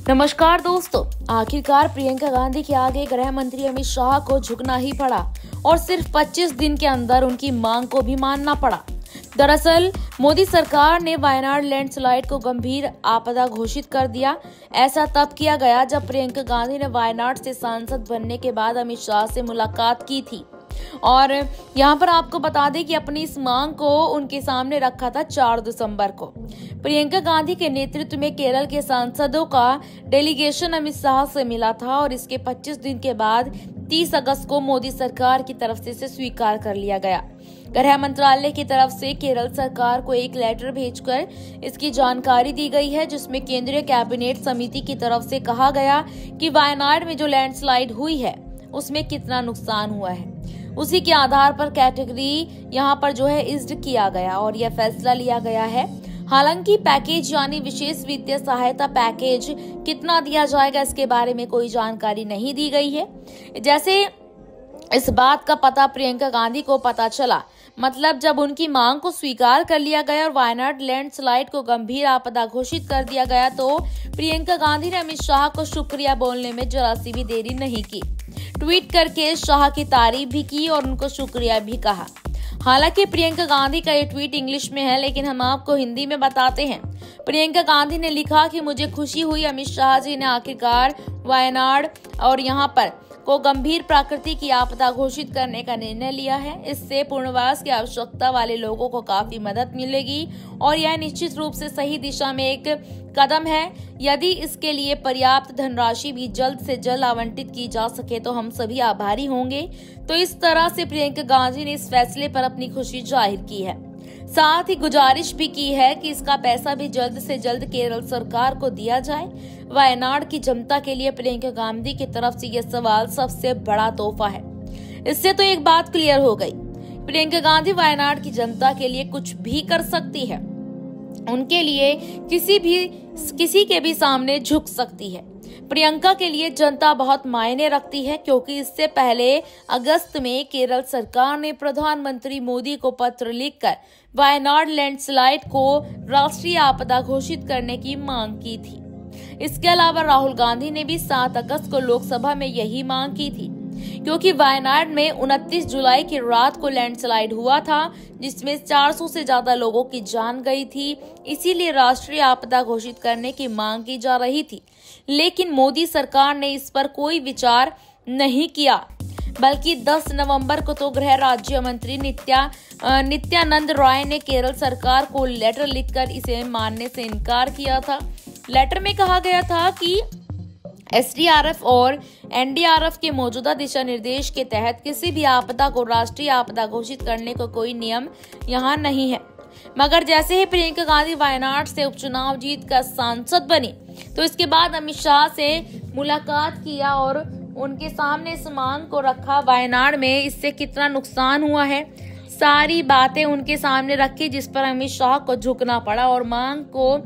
नमस्कार दोस्तों, आखिरकार प्रियंका गांधी के आगे गृह मंत्री अमित शाह को झुकना ही पड़ा और सिर्फ 25 दिन के अंदर उनकी मांग को भी मानना पड़ा। दरअसल मोदी सरकार ने वायनाड लैंडस्लाइड को गंभीर आपदा घोषित कर दिया। ऐसा तब किया गया जब प्रियंका गांधी ने वायनाड से सांसद बनने के बाद अमित शाह से मुलाकात की थी और यहाँ पर आपको बता दें कि अपनी इस मांग को उनके सामने रखा था 4 दिसंबर को। प्रियंका गांधी के नेतृत्व में केरल के सांसदों का डेलीगेशन अमित शाह से मिला था और इसके 25 दिन के बाद 30 अगस्त को मोदी सरकार की तरफ से इसे स्वीकार कर लिया गया। गृह मंत्रालय की तरफ से केरल सरकार को एक लेटर भेजकर इसकी जानकारी दी गई है, जिसमें केंद्रीय कैबिनेट समिति की तरफ से कहा गया कि वायनाड में जो लैंडस्लाइड हुई है उसमें कितना नुकसान हुआ है। उसी के आधार पर कैटेगरी यहाँ पर जो है इज्ड किया गया और यह फैसला लिया गया है। हालांकि पैकेज यानी विशेष वित्तीय सहायता पैकेज कितना दिया जाएगा इसके बारे में कोई जानकारी नहीं दी गई है। जैसे इस बात का पता प्रियंका गांधी को पता चला, मतलब जब उनकी मांग को स्वीकार कर लिया गया और वायनाड लैंडस्लाइड को गंभीर आपदा घोषित कर दिया गया, तो प्रियंका गांधी ने अमित शाह को शुक्रिया बोलने में जरा सी भी देरी नहीं की। ट्वीट करके शाह की तारीफ भी की और उनको शुक्रिया भी कहा। हालांकि प्रियंका गांधी का ये ट्वीट इंग्लिश में है, लेकिन हम आपको हिंदी में बताते हैं। प्रियंका गांधी ने लिखा कि मुझे खुशी हुई अमित शाह जी ने आखिरकार वायनाड और यहाँ पर को गंभीर प्रकृति की आपदा घोषित करने का निर्णय लिया है। इससे पुनर्वास की आवश्यकता वाले लोगों को काफी मदद मिलेगी और यह निश्चित रूप से सही दिशा में एक कदम है। यदि इसके लिए पर्याप्त धनराशि भी जल्द से जल्द आवंटित की जा सके तो हम सभी आभारी होंगे। तो इस तरह से प्रियंका गांधी ने इस फैसले पर अपनी खुशी जाहिर की है। साथ ही गुजारिश भी की है कि इसका पैसा भी जल्द से जल्द केरल सरकार को दिया जाए। वायनाड की जनता के लिए प्रियंका गांधी की तरफ से यह सवाल सबसे बड़ा तोहफा है। इससे तो एक बात क्लियर हो गई, प्रियंका गांधी वायनाड की जनता के लिए कुछ भी कर सकती है। उनके लिए किसी के भी सामने झुक सकती है। प्रियंका के लिए जनता बहुत मायने रखती है, क्योंकि इससे पहले अगस्त में केरल सरकार ने प्रधानमंत्री मोदी को पत्र लिखकर वायनाड लैंडस्लाइड को राष्ट्रीय आपदा घोषित करने की मांग की थी। इसके अलावा राहुल गांधी ने भी 7 अगस्त को लोकसभा में यही मांग की थी, क्योंकि वायनाड में 29 जुलाई की रात को लैंडस्लाइड हुआ था, जिसमें 400 से ज्यादा लोगों की जान गई थी। इसीलिए राष्ट्रीय आपदा घोषित करने की मांग की जा रही थी, लेकिन मोदी सरकार ने इस पर कोई विचार नहीं किया, बल्कि 10 नवंबर को तो गृह राज्य मंत्री नित्यानंद राय ने केरल सरकार को लेटर लिखकर इसे मानने से इनकार किया था। लेटर में कहा गया था कि एसडीआरएफ और एनडीआरएफ के मौजूदा दिशा निर्देश के तहत किसी भी आपदा को राष्ट्रीय आपदा घोषित करने का कोई नियम यहाँ नहीं है। मगर जैसे ही प्रियंका गांधी वायनाड से उपचुनाव जीत कर सांसद बनी, तो इसके बाद अमित शाह से मुलाकात किया और उनके सामने इस मांग को रखा, वायनाड में इससे कितना नुकसान हुआ है, सारी बातें उनके सामने रखी, जिस पर अमित शाह को झुकना पड़ा और मांग को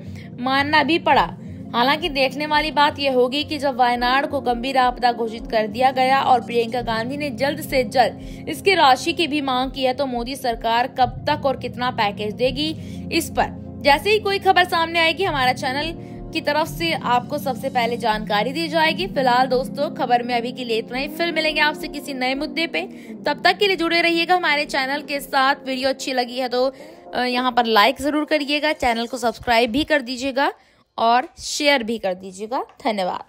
मानना भी पड़ा। हालांकि देखने वाली बात यह होगी कि जब वायनाड को गंभीर आपदा घोषित कर दिया गया और प्रियंका गांधी ने जल्द से जल्द इसकी राशि की भी मांग की है, तो मोदी सरकार कब तक और कितना पैकेज देगी, इस पर जैसे ही कोई खबर सामने आएगी हमारा चैनल की तरफ से आपको सबसे पहले जानकारी दी जाएगी। फिलहाल दोस्तों, खबर में अभी के लिए इतना ही। फिर मिलेंगे आपसे किसी नए मुद्दे पे, तब तक के लिए जुड़े रहिएगा हमारे चैनल के साथ। वीडियो अच्छी लगी है तो यहाँ पर लाइक जरूर करिएगा, चैनल को सब्सक्राइब भी कर दीजिएगा और शेयर भी कर दीजिएगा। धन्यवाद।